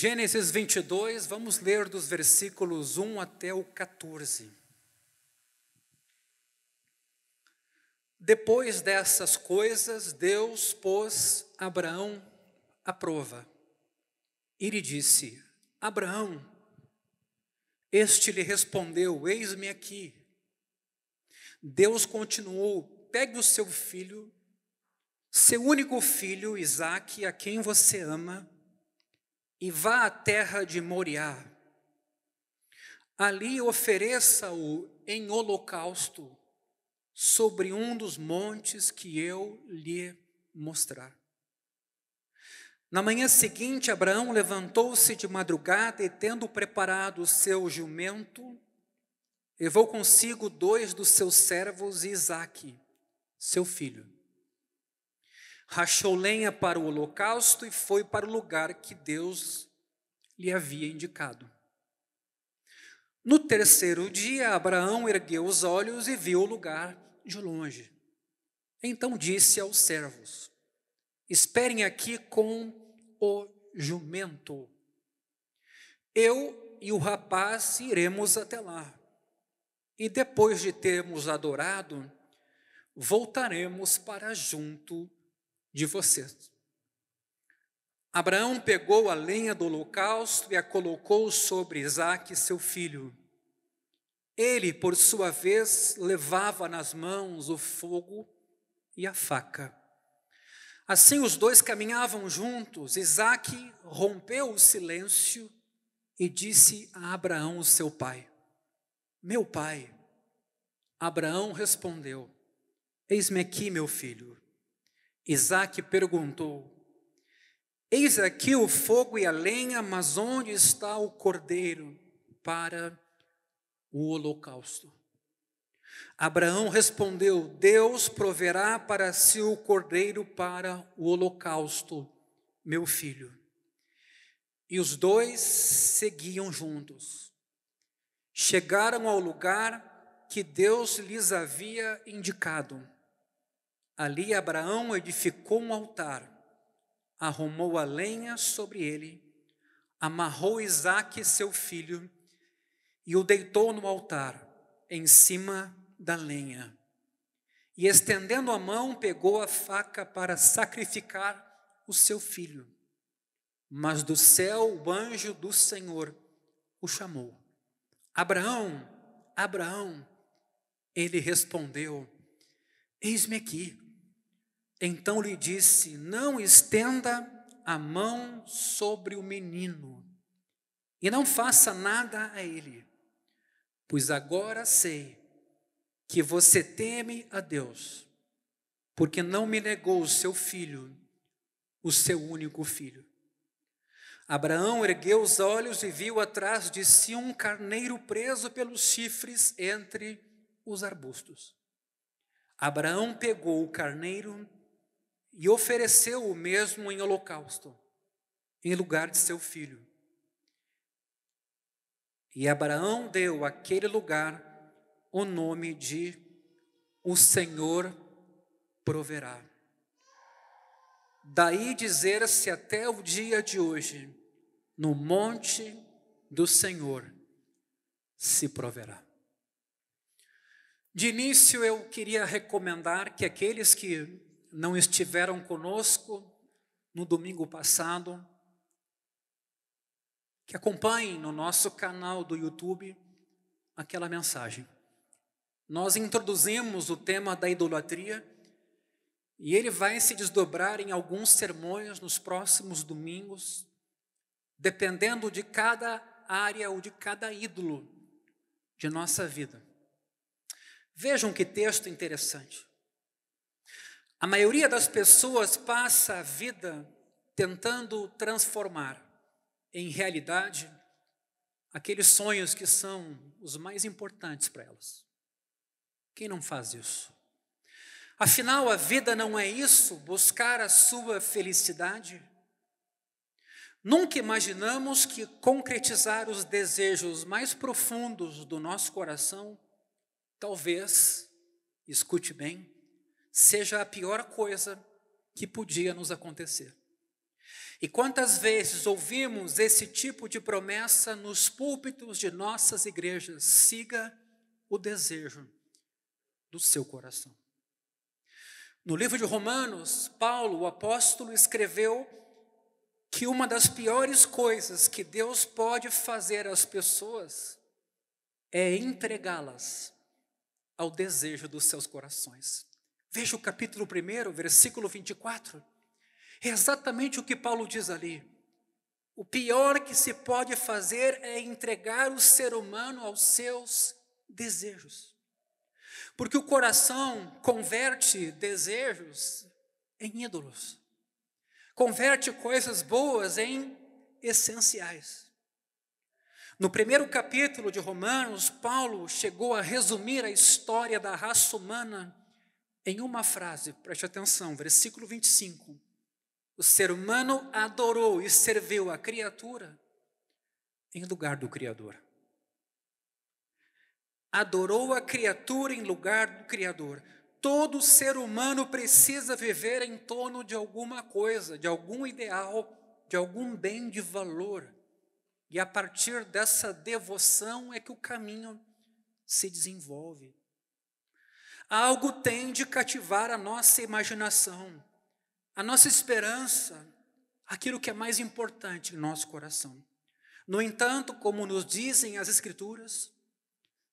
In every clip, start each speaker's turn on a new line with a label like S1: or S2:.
S1: Gênesis 22, vamos ler dos versículos 1 até o 14. Depois dessas coisas, Deus pôs Abraão à prova e lhe disse: Abraão. Este lhe respondeu: Eis-me aqui. Deus continuou: pegue o seu filho, seu único filho, Isaque, a quem você ama, e vá à terra de Moriá. Ali ofereça-o em holocausto sobre um dos montes que eu lhe mostrar. Na manhã seguinte, Abraão levantou-se de madrugada e, tendo preparado o seu jumento, levou consigo 2 dos seus servos e Isaque, seu filho. Rachou lenha para o holocausto e foi para o lugar que Deus lhe havia indicado. No terceiro dia, Abraão ergueu os olhos e viu o lugar de longe. Então disse aos servos: esperem aqui com o jumento. Eu e o rapaz iremos até lá. E depois de termos adorado, voltaremos para junto de vocês. Abraão pegou a lenha do holocausto e a colocou sobre Isaque, seu filho. Ele, por sua vez, levava nas mãos o fogo e a faca. Assim os dois caminhavam juntos. Isaque rompeu o silêncio e disse a Abraão, seu pai: meu pai. Abraão respondeu: eis-me aqui, meu filho. Isaque perguntou: eis aqui o fogo e a lenha, mas onde está o cordeiro para o holocausto? Abraão respondeu: Deus proverá para si o cordeiro para o holocausto, meu filho. E os dois seguiam juntos. Chegaram ao lugar que Deus lhes havia indicado. Ali Abraão edificou um altar, arrumou a lenha sobre ele, amarrou Isaque, seu filho, e o deitou no altar, em cima da lenha. E estendendo a mão, pegou a faca para sacrificar o seu filho. Mas do céu o anjo do Senhor o chamou: Abraão, Abraão. Ele respondeu: eis-me aqui. Então lhe disse: não estenda a mão sobre o menino e não faça nada a ele, pois agora sei que você teme a Deus, porque não me negou o seu filho, o seu único filho. Abraão ergueu os olhos e viu atrás de si um carneiro preso pelos chifres entre os arbustos. Abraão pegou o carneiro e ofereceu o mesmo em holocausto, em lugar de seu filho. E Abraão deu àquele lugar o nome de O Senhor Proverá. Daí dizer-se até o dia de hoje: no monte do Senhor se proverá. De início eu queria recomendar que aqueles que não estiveram conosco no domingo passado, que acompanhem no nosso canal do YouTube aquela mensagem. Nós introduzimos o tema da idolatria e ele vai se desdobrar em alguns sermões nos próximos domingos, dependendo de cada área ou de cada ídolo de nossa vida. Vejam que texto interessante. A maioria das pessoas passa a vida tentando transformar em realidade aqueles sonhos que são os mais importantes para elas. Quem não faz isso? Afinal, a vida não é isso, buscar a sua felicidade? Nunca imaginamos que concretizar os desejos mais profundos do nosso coração, talvez, escute bem, seja a pior coisa que podia nos acontecer. E quantas vezes ouvimos esse tipo de promessa nos púlpitos de nossas igrejas? Siga o desejo do seu coração. No livro de Romanos, Paulo, o apóstolo, escreveu que uma das piores coisas que Deus pode fazer às pessoas é entregá-las ao desejo dos seus corações. Veja o capítulo 1, versículo 24. É exatamente o que Paulo diz ali. O pior que se pode fazer é entregar o ser humano aos seus desejos. Porque o coração converte desejos em ídolos. Converte coisas boas em essenciais. No primeiro capítulo de Romanos, Paulo chegou a resumir a história da raça humana em uma frase. Preste atenção, versículo 25. O ser humano adorou e serviu a criatura em lugar do Criador. Adorou a criatura em lugar do Criador. Todo ser humano precisa viver em torno de alguma coisa, de algum ideal, de algum bem de valor. E a partir dessa devoção é que o caminho se desenvolve. Algo tem de cativar a nossa imaginação, a nossa esperança, aquilo que é mais importante em nosso coração. No entanto, como nos dizem as Escrituras,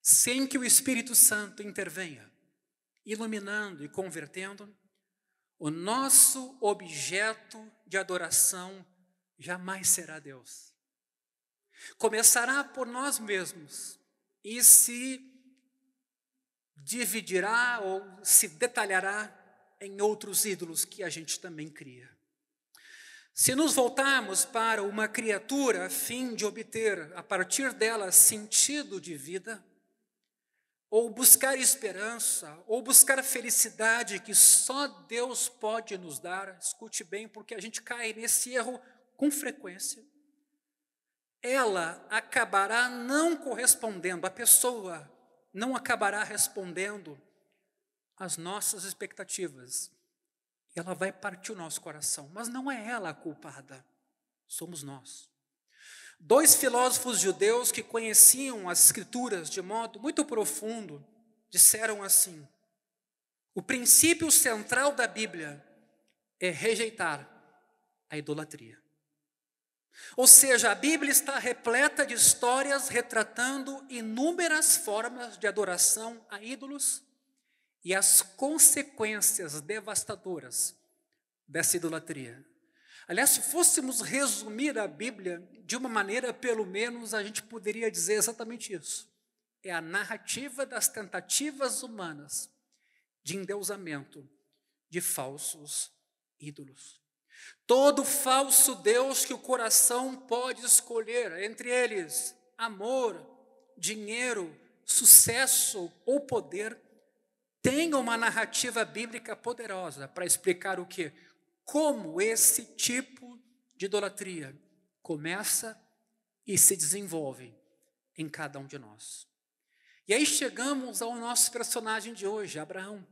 S1: sem que o Espírito Santo intervenha, iluminando e convertendo, o nosso objeto de adoração jamais será Deus. Começará por nós mesmos e se dividirá ou se detalhará em outros ídolos que a gente também cria. Se nos voltarmos para uma criatura a fim de obter a partir dela sentido de vida, ou buscar esperança, ou buscar a felicidade que só Deus pode nos dar, escute bem, porque a gente cai nesse erro com frequência, ela acabará não correspondendo, a pessoa não acabará respondendo às nossas expectativas. Ela vai partir o nosso coração, mas não é ela a culpada, somos nós. 2 filósofos judeus que conheciam as Escrituras de modo muito profundo, disseram assim: o princípio central da Bíblia é rejeitar a idolatria. Ou seja, a Bíblia está repleta de histórias retratando inúmeras formas de adoração a ídolos e as consequências devastadoras dessa idolatria. Aliás, se fôssemos resumir a Bíblia de uma maneira, pelo menos, a gente poderia dizer exatamente isso. É a narrativa das tentativas humanas de endeusamento de falsos ídolos. Todo falso Deus que o coração pode escolher, entre eles amor, dinheiro, sucesso ou poder, tem uma narrativa bíblica poderosa para explicar o quê? Como esse tipo de idolatria começa e se desenvolve em cada um de nós. E aí chegamos ao nosso personagem de hoje, Abraão.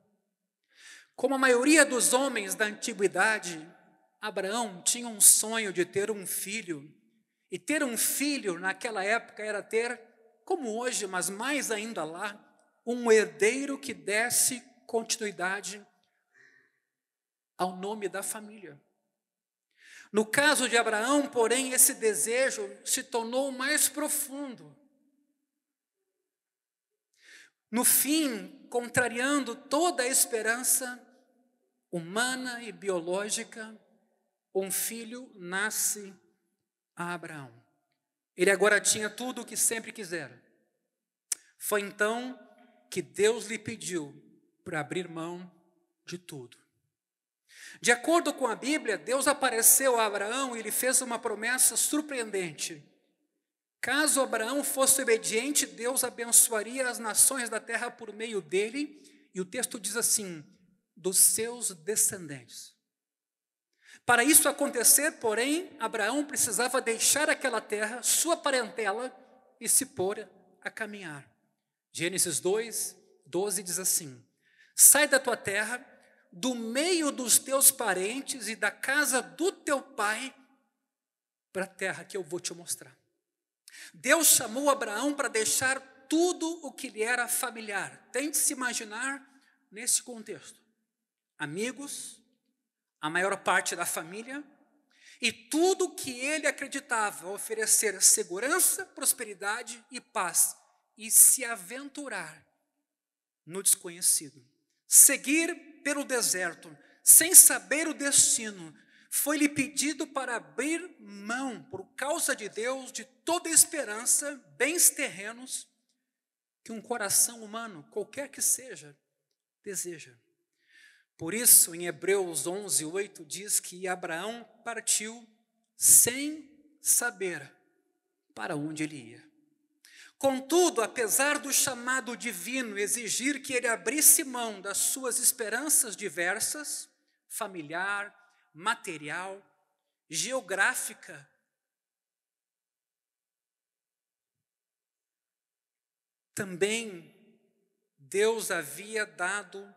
S1: Como a maioria dos homens da antiguidade, Abraão tinha um sonho de ter um filho. E ter um filho naquela época era ter, como hoje, mas mais ainda lá, um herdeiro que desse continuidade ao nome da família. No caso de Abraão, porém, esse desejo se tornou mais profundo. No fim, contrariando toda a esperança humana e biológica, um filho nasce a Abraão. Ele agora tinha tudo o que sempre quisera. Foi então que Deus lhe pediu para abrir mão de tudo. De acordo com a Bíblia, Deus apareceu a Abraão e lhe fez uma promessa surpreendente. Caso Abraão fosse obediente, Deus abençoaria as nações da terra por meio dele, e o texto diz assim: dos seus descendentes. Para isso acontecer, porém, Abraão precisava deixar aquela terra, sua parentela, e se pôr a caminhar. Gênesis 2:12 diz assim: sai da tua terra, do meio dos teus parentes e da casa do teu pai, para a terra que eu vou te mostrar. Deus chamou Abraão para deixar tudo o que lhe era familiar. Tente se imaginar nesse contexto. Amigos, a maior parte da família, e tudo que ele acreditava oferecer segurança, prosperidade e paz, e se aventurar no desconhecido. Seguir pelo deserto, sem saber o destino, foi-lhe pedido para abrir mão, por causa de Deus, de toda esperança, bens terrenos, que um coração humano, qualquer que seja, deseja. Por isso, em Hebreus 11:8, diz que Abraão partiu sem saber para onde ele ia. Contudo, apesar do chamado divino exigir que ele abrisse mão das suas esperanças diversas, familiar, material, geográfica, também Deus havia dado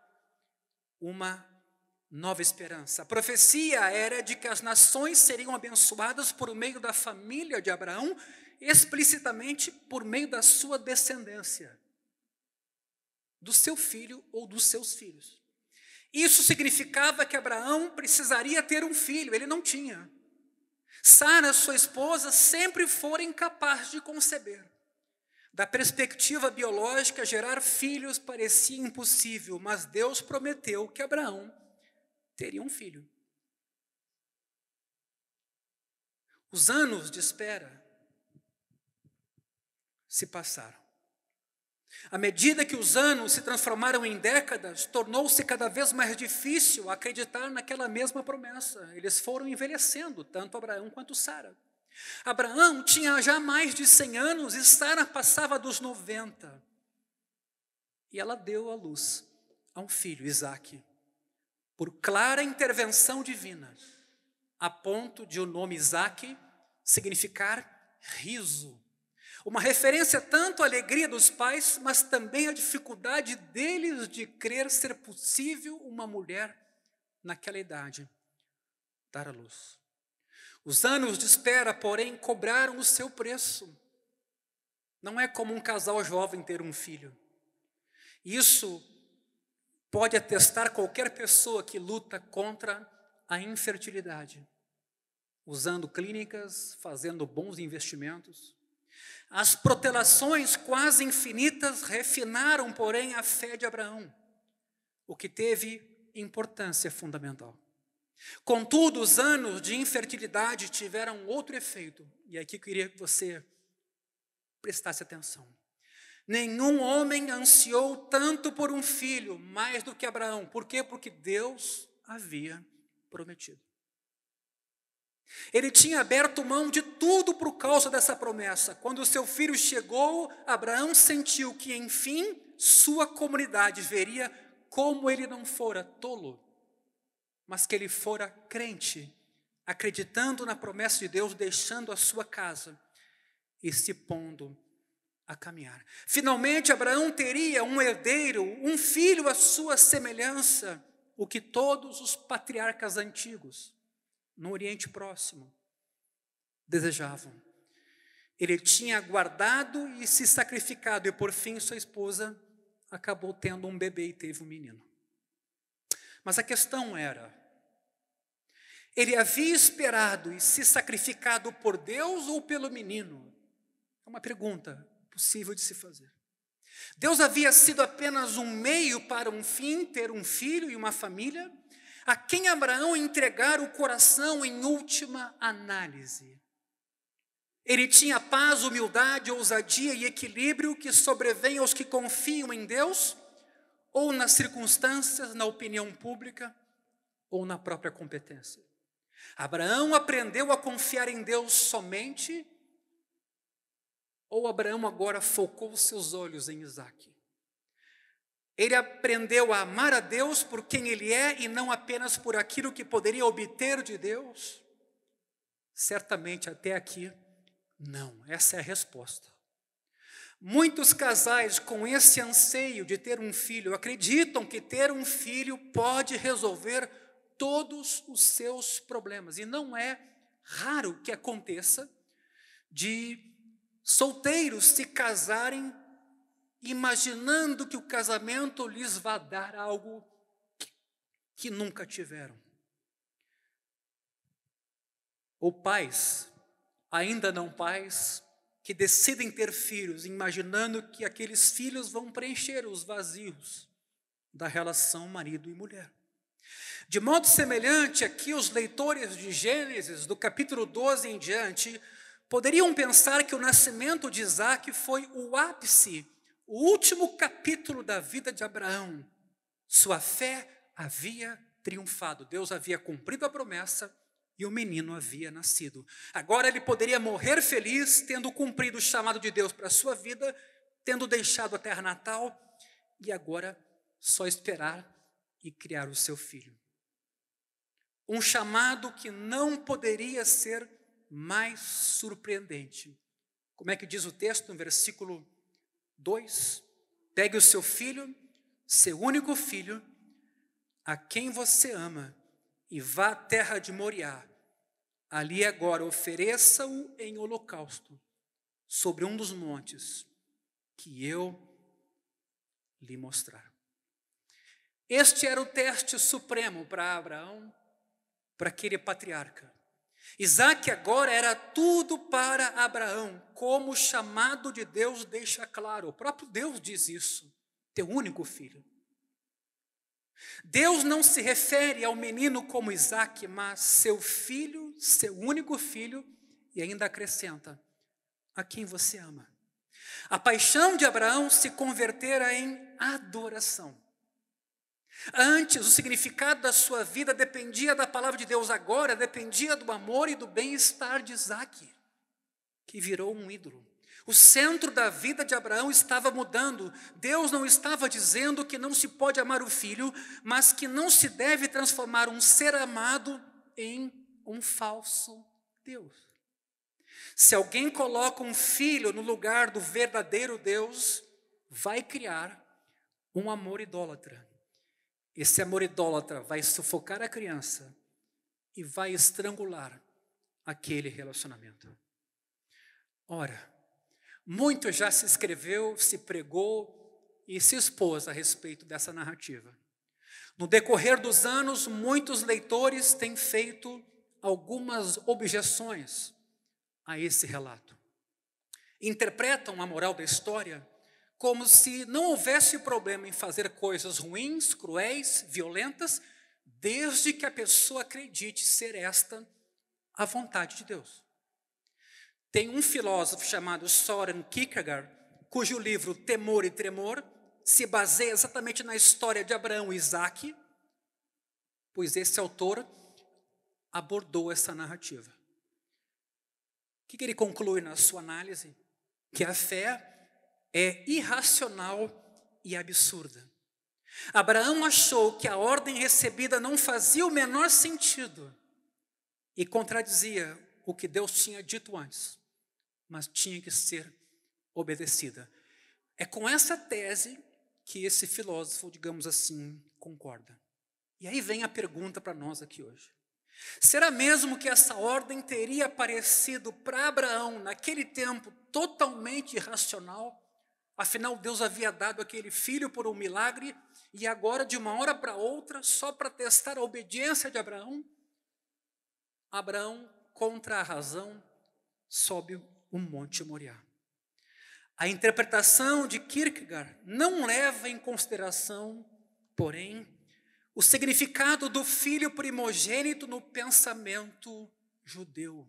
S1: uma nova esperança. A profecia era de que as nações seriam abençoadas por meio da família de Abraão, explicitamente por meio da sua descendência, do seu filho ou dos seus filhos. Isso significava que Abraão precisaria ter um filho, ele não tinha. Sara, sua esposa, sempre fora incapaz de conceber. Da perspectiva biológica, gerar filhos parecia impossível, mas Deus prometeu que Abraão teria um filho. Os anos de espera se passaram. À medida que os anos se transformaram em décadas, tornou-se cada vez mais difícil acreditar naquela mesma promessa. Eles foram envelhecendo, tanto Abraão quanto Sara. Abraão tinha já mais de 100 anos e Sara passava dos 90. E ela deu à luz a um filho, Isaque, por clara intervenção divina, a ponto de o nome Isaque significar riso. Uma referência tanto à alegria dos pais, mas também à dificuldade deles de crer ser possível uma mulher naquela idade dar à luz. Os anos de espera, porém, cobraram o seu preço. Não é como um casal jovem ter um filho. Isso pode atestar qualquer pessoa que luta contra a infertilidade, usando clínicas, fazendo bons investimentos. As protelações quase infinitas refinaram, porém, a fé de Abraão, o que teve importância fundamental. Contudo, os anos de infertilidade tiveram outro efeito, e aqui eu queria que você prestasse atenção. Nenhum homem ansiou tanto por um filho, mais do que Abraão. Por quê? Porque Deus havia prometido. Ele tinha aberto mão de tudo por causa dessa promessa. Quando o seu filho chegou, Abraão sentiu que, enfim, sua comunidade veria como ele não fora tolo, mas que ele fora crente, acreditando na promessa de Deus, deixando a sua casa e se pondo a caminhar. Finalmente, Abraão teria um herdeiro, um filho à sua semelhança, o que todos os patriarcas antigos no Oriente Próximo desejavam. Ele tinha aguardado e se sacrificado, e por fim sua esposa acabou tendo um bebê e teve um menino. Mas a questão era, ele havia esperado e se sacrificado por Deus ou pelo menino? É uma pergunta possível de se fazer. Deus havia sido apenas um meio para um fim, ter um filho e uma família, a quem Abraão entregar o coração em última análise. Ele tinha paz, humildade, ousadia e equilíbrio que sobrevém aos que confiam em Deus, ou nas circunstâncias, na opinião pública, ou na própria competência. Abraão aprendeu a confiar em Deus somente, ou Abraão agora focou seus olhos em Isaque? Ele aprendeu a amar a Deus por quem Ele é e não apenas por aquilo que poderia obter de Deus? Certamente até aqui, não. Essa é a resposta. Muitos casais com esse anseio de ter um filho acreditam que ter um filho pode resolver todos os seus problemas. E não é raro que aconteça de solteiros se casarem imaginando que o casamento lhes vai dar algo que nunca tiveram. Ou pais, ainda não pais, que decidem ter filhos, imaginando que aqueles filhos vão preencher os vazios da relação marido e mulher. De modo semelhante, aqui os leitores de Gênesis, do capítulo 12 em diante, poderiam pensar que o nascimento de Isaque foi o ápice, o último capítulo da vida de Abraão. Sua fé havia triunfado, Deus havia cumprido a promessa e o menino havia nascido. Agora ele poderia morrer feliz, tendo cumprido o chamado de Deus para a sua vida, tendo deixado a terra natal, e agora só esperar e criar o seu filho. Um chamado que não poderia ser mais surpreendente. Como é que diz o texto no versículo 2? Pegue o seu filho, seu único filho, a quem você ama, e vá à terra de Moriá. Ali agora ofereça-o em holocausto, sobre um dos montes que eu lhe mostrar. Este era o teste supremo para Abraão, para aquele patriarca. Isaque agora era tudo para Abraão, como o chamado de Deus deixa claro. O próprio Deus diz isso, teu único filho. Deus não se refere ao menino como Isaque, mas seu filho, seu único filho, e ainda acrescenta, a quem você ama. A paixão de Abraão se convertera em adoração. Antes, o significado da sua vida dependia da palavra de Deus, agora dependia do amor e do bem-estar de Isaque, que virou um ídolo. O centro da vida de Abraão estava mudando. Deus não estava dizendo que não se pode amar o filho, mas que não se deve transformar um ser amado em um falso Deus. Se alguém coloca um filho no lugar do verdadeiro Deus, vai criar um amor idólatra. Esse amor idólatra vai sufocar a criança e vai estrangular aquele relacionamento. Ora, muito já se escreveu, se pregou e se expôs a respeito dessa narrativa. No decorrer dos anos, muitos leitores têm feito algumas objeções a esse relato. Interpretam a moral da história como se não houvesse problema em fazer coisas ruins, cruéis, violentas, desde que a pessoa acredite ser esta a vontade de Deus. Tem um filósofo chamado Søren Kierkegaard, cujo livro Temor e Tremor se baseia exatamente na história de Abraão e Isaque, pois esse autor abordou essa narrativa. O que ele conclui na sua análise? Que a fé é irracional e absurda. Abraão achou que a ordem recebida não fazia o menor sentido e contradizia o que Deus tinha dito antes, mas tinha que ser obedecida. É com essa tese que esse filósofo, digamos assim, concorda. E aí vem a pergunta para nós aqui hoje. Será mesmo que essa ordem teria parecido para Abraão, naquele tempo, totalmente irracional? Afinal, Deus havia dado aquele filho por um milagre, e agora, de uma hora para outra, só para testar a obediência de Abraão, Abraão, contra a razão, sobe o Monte Moriá. A interpretação de Kierkegaard não leva em consideração, porém, o significado do filho primogênito no pensamento judeu.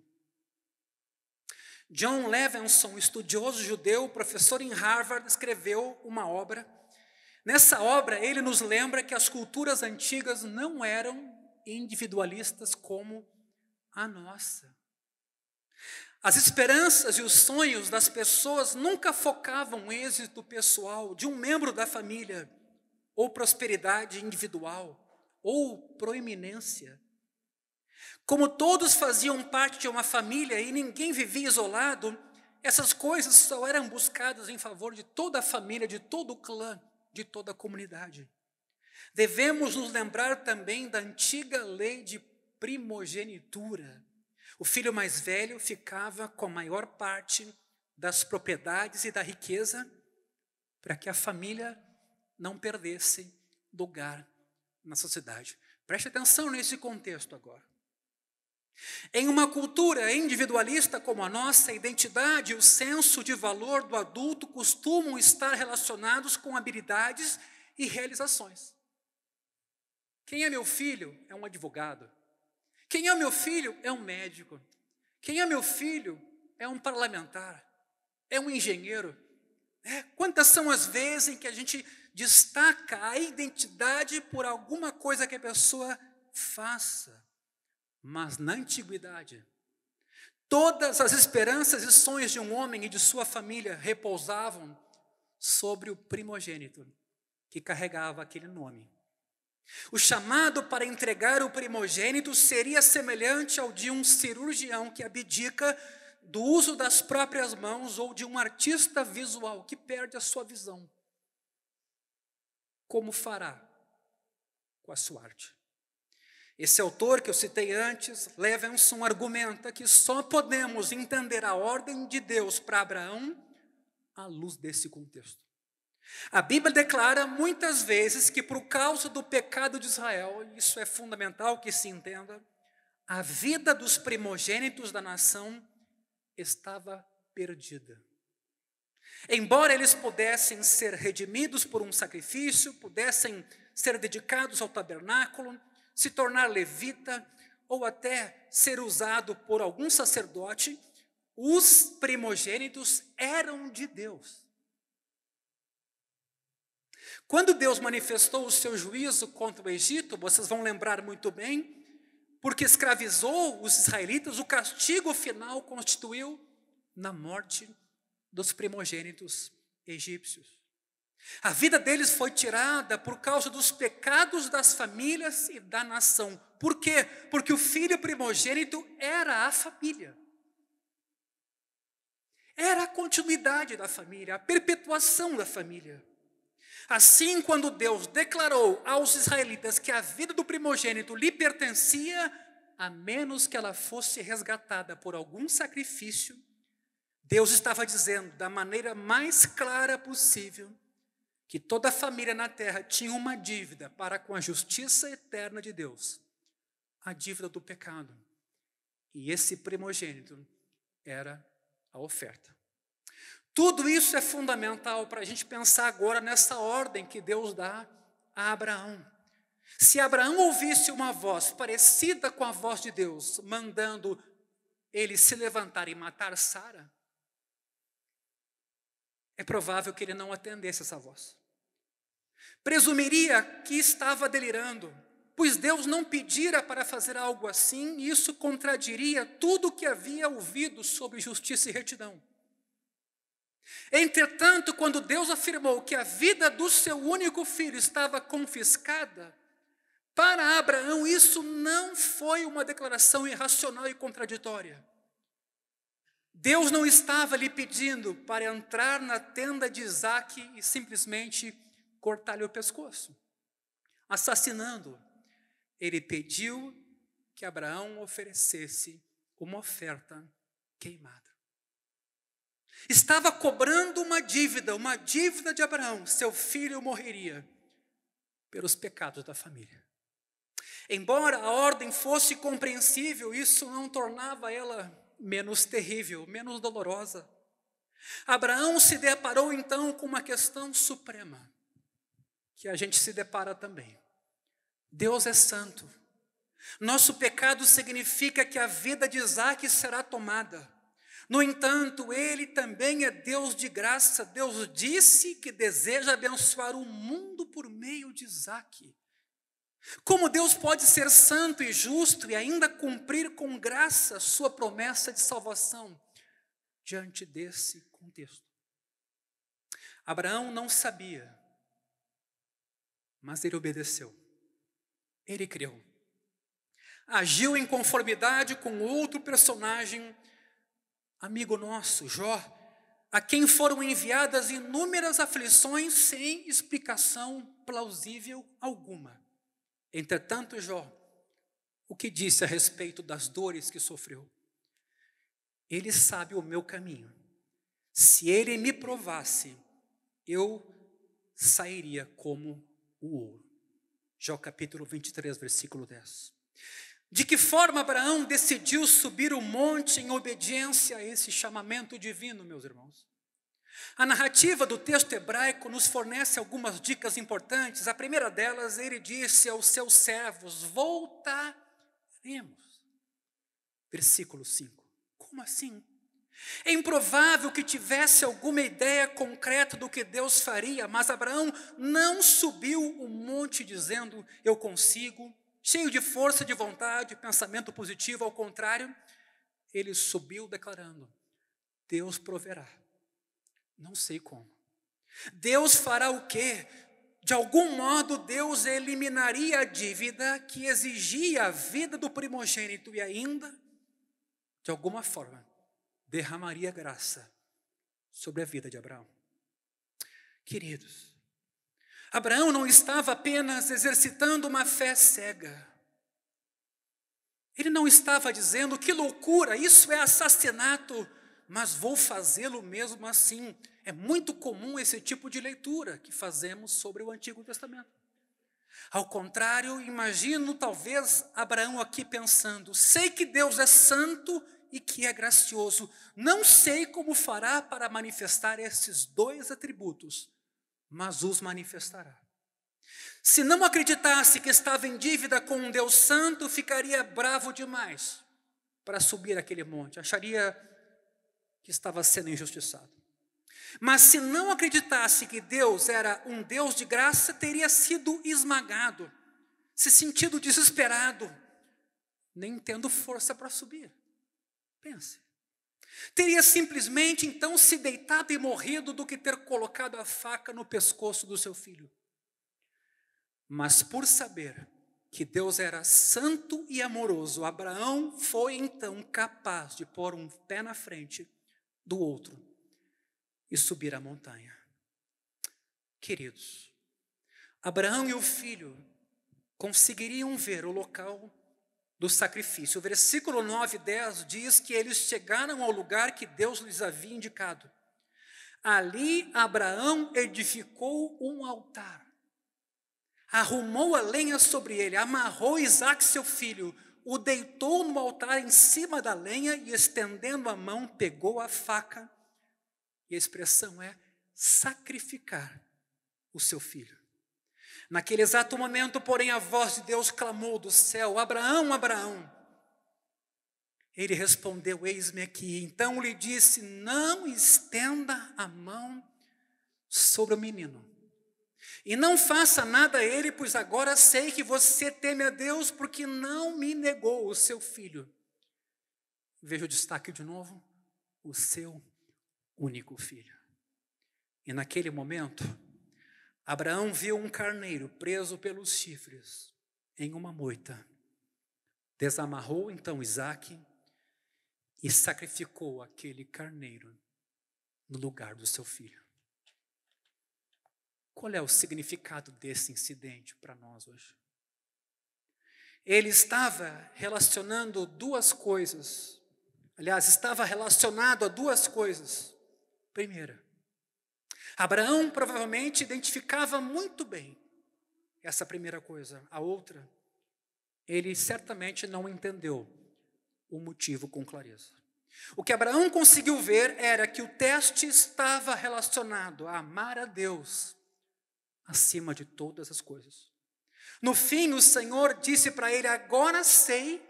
S1: John Levenson, estudioso judeu, professor em Harvard, escreveu uma obra. Nessa obra, ele nos lembra que as culturas antigas não eram individualistas como a nossa. As esperanças e os sonhos das pessoas nunca focavam o êxito pessoal de um membro da família, ou prosperidade individual, ou proeminência. Como todos faziam parte de uma família e ninguém vivia isolado, essas coisas só eram buscadas em favor de toda a família, de todo o clã, de toda a comunidade. Devemos nos lembrar também da antiga lei de primogenitura. O filho mais velho ficava com a maior parte das propriedades e da riqueza para que a família não perdesse lugar na sociedade. Preste atenção nesse contexto agora. Em uma cultura individualista como a nossa, a identidade e o senso de valor do adulto costumam estar relacionados com habilidades e realizações. Quem é meu filho é um advogado. Quem é meu filho é um médico. Quem é meu filho é um parlamentar, é um engenheiro. Quantas são as vezes em que a gente destaca a identidade por alguma coisa que a pessoa faça? Mas na antiguidade, todas as esperanças e sonhos de um homem e de sua família repousavam sobre o primogênito que carregava aquele nome. O chamado para entregar o primogênito seria semelhante ao de um cirurgião que abdica do uso das próprias mãos ou de um artista visual que perde a sua visão. Como fará com a sua arte? Esse autor que eu citei antes, Levenson, argumenta que só podemos entender a ordem de Deus para Abraão à luz desse contexto. A Bíblia declara muitas vezes que por causa do pecado de Israel, isso é fundamental que se entenda, a vida dos primogênitos da nação estava perdida. Embora eles pudessem ser redimidos por um sacrifício, pudessem ser dedicados ao tabernáculo, se tornar levita ou até ser usado por algum sacerdote, os primogênitos eram de Deus. Quando Deus manifestou o seu juízo contra o Egito, vocês vão lembrar muito bem, porque escravizou os israelitas, o castigo final constituiu na morte dos primogênitos egípcios. A vida deles foi tirada por causa dos pecados das famílias e da nação. Por quê? Porque o filho primogênito era a família. Era a continuidade da família, a perpetuação da família. Assim, quando Deus declarou aos israelitas que a vida do primogênito lhe pertencia, a menos que ela fosse resgatada por algum sacrifício, Deus estava dizendo da maneira mais clara possível que toda a família na terra tinha uma dívida para com a justiça eterna de Deus, a dívida do pecado. E esse primogênito era a oferta. Tudo isso é fundamental para a gente pensar agora nessa ordem que Deus dá a Abraão. Se Abraão ouvisse uma voz parecida com a voz de Deus, mandando ele se levantar e matar Sara, é provável que ele não atendesse essa voz. Presumiria que estava delirando, pois Deus não pedira para fazer algo assim, e isso contradiria tudo o que havia ouvido sobre justiça e retidão. Entretanto, quando Deus afirmou que a vida do seu único filho estava confiscada, para Abraão isso não foi uma declaração irracional e contraditória. Deus não estava lhe pedindo para entrar na tenda de Isaque e simplesmente cortar-lhe o pescoço, assassinando-o. Ele pediu que Abraão oferecesse uma oferta queimada. Estava cobrando uma dívida de Abraão. Seu filho morreria pelos pecados da família. Embora a ordem fosse compreensível, isso não tornava ela menos terrível, menos dolorosa. Abraão se deparou então com uma questão suprema, que a gente se depara também. Deus é santo. Nosso pecado significa que a vida de Isaque será tomada. No entanto, ele também é Deus de graça. Deus disse que deseja abençoar o mundo por meio de Isaque. Como Deus pode ser santo e justo e ainda cumprir com graça sua promessa de salvação diante desse contexto? Abraão não sabia, mas ele obedeceu. Ele creu. Agiu em conformidade com outro personagem, amigo nosso, Jó, a quem foram enviadas inúmeras aflições sem explicação plausível alguma. Entretanto, Jó, o que disse a respeito das dores que sofreu? Ele sabe o meu caminho. Se ele me provasse, eu sairia como o ouro. Jó capítulo 23, versículo 10. De que forma Abraão decidiu subir o monte em obediência a esse chamamento divino, meus irmãos? A narrativa do texto hebraico nos fornece algumas dicas importantes. A primeira delas, ele disse aos seus servos: voltaremos. Versículo 5. Como assim? É improvável que tivesse alguma ideia concreta do que Deus faria, mas Abraão não subiu o monte dizendo: eu consigo, cheio de força de vontade, pensamento positivo. Ao contrário, ele subiu declarando: Deus proverá. Não sei como. Deus fará o quê? De algum modo, Deus eliminaria a dívida que exigia a vida do primogênito e ainda, de alguma forma, derramaria graça sobre a vida de Abraão. Queridos, Abraão não estava apenas exercitando uma fé cega. Ele não estava dizendo: que loucura, isso é assassinato, mas vou fazê-lo mesmo assim. É muito comum esse tipo de leitura que fazemos sobre o Antigo Testamento. Ao contrário, imagino talvez Abraão aqui pensando: sei que Deus é santo e que é gracioso, não sei como fará para manifestar esses dois atributos, mas os manifestará. Se não acreditasse que estava em dívida com um Deus santo, ficaria bravo demais para subir aquele monte, acharia que estava sendo injustiçado. Mas se não acreditasse que Deus era um Deus de graça, teria sido esmagado, se sentido desesperado, nem tendo força para subir. Pense. Teria simplesmente então se deitado e morrido do que ter colocado a faca no pescoço do seu filho. Mas por saber que Deus era santo e amoroso, Abraão foi então capaz de pôr um pé na frente do outro e subir a montanha. Queridos, Abraão e o filho conseguiriam ver o local do sacrifício. O versículo 9 e 10 diz que eles chegaram ao lugar que Deus lhes havia indicado. Ali Abraão edificou um altar, arrumou a lenha sobre ele, amarrou Isaque seu filho, o deitou no altar em cima da lenha e, estendendo a mão, pegou a faca. E a expressão é sacrificar o seu filho. Naquele exato momento, porém, a voz de Deus clamou do céu: Abraão, Abraão. Ele respondeu: eis-me aqui. Então lhe disse: não estenda a mão sobre o menino, e não faça nada a ele, pois agora sei que você teme a Deus, porque não me negou o seu filho. Veja o destaque de novo: o seu único filho. E naquele momento, Abraão viu um carneiro preso pelos chifres em uma moita. Desamarrou então Isaque e sacrificou aquele carneiro no lugar do seu filho. Qual é o significado desse incidente para nós hoje? Ele estava relacionando duas coisas. Aliás, estava relacionado a duas coisas. Primeira, Abraão provavelmente identificava muito bem essa primeira coisa. A outra, ele certamente não entendeu o motivo com clareza. O que Abraão conseguiu ver era que o teste estava relacionado a amar a Deus acima de todas as coisas. No fim, o Senhor disse para ele: agora sei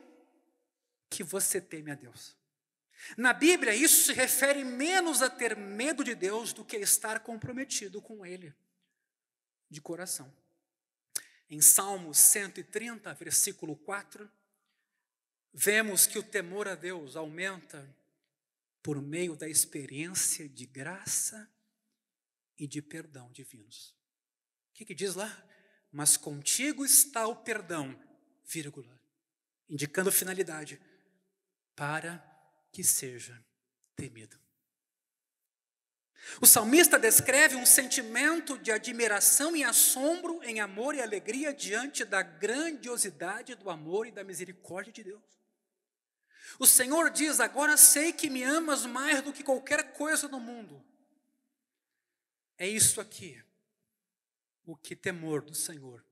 S1: que você teme a Deus. Na Bíblia, isso se refere menos a ter medo de Deus do que a estar comprometido com Ele de coração. Em Salmos 130, versículo 4, vemos que o temor a Deus aumenta por meio da experiência de graça e de perdão divinos. O que diz lá? Mas contigo está o perdão, vírgula, indicando finalidade, para que seja temido. O salmista descreve um sentimento de admiração e assombro em amor e alegria diante da grandiosidade do amor e da misericórdia de Deus. O Senhor diz: agora sei que me amas mais do que qualquer coisa no mundo. É isso aqui, o que temor do Senhor